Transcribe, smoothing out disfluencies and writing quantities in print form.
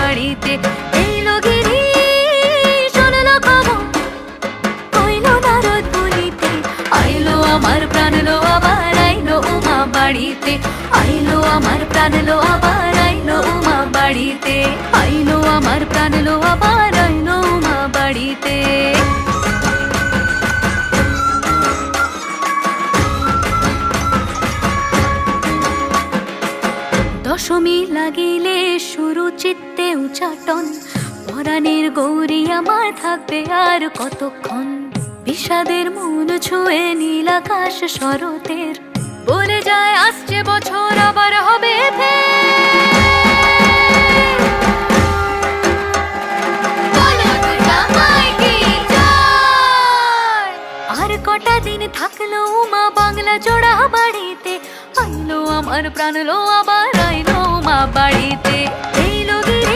বাড়িতে। এলো গিরি শুনলো খবর, হইলো নারদ বলিতে, আইলো আমার প্রাণ লো আবার আইলো উমা বাড়িতে। আইলো আমার প্রাণ লো আবার আইলো উমা বাড়িতে। আইলো আমার প্রাণ লো আবার আইলো উমা বাড়িতে। দশমী লাগিলে শুরু চিত্তে উচাটন, পরাণের গৌরী আমার থাকবে আর কতক্ষণ। বিষাদের মন ছুঁয়ে নীল আকাশ শরতের, বলে যায় আসছে বছর আবার হবে আর কটা দিন থাকলো উমা বাংলা জোড়া বাড়িতে। আইলো আমার প্রাণ লো আবার আইলো উমা বাড়িতে।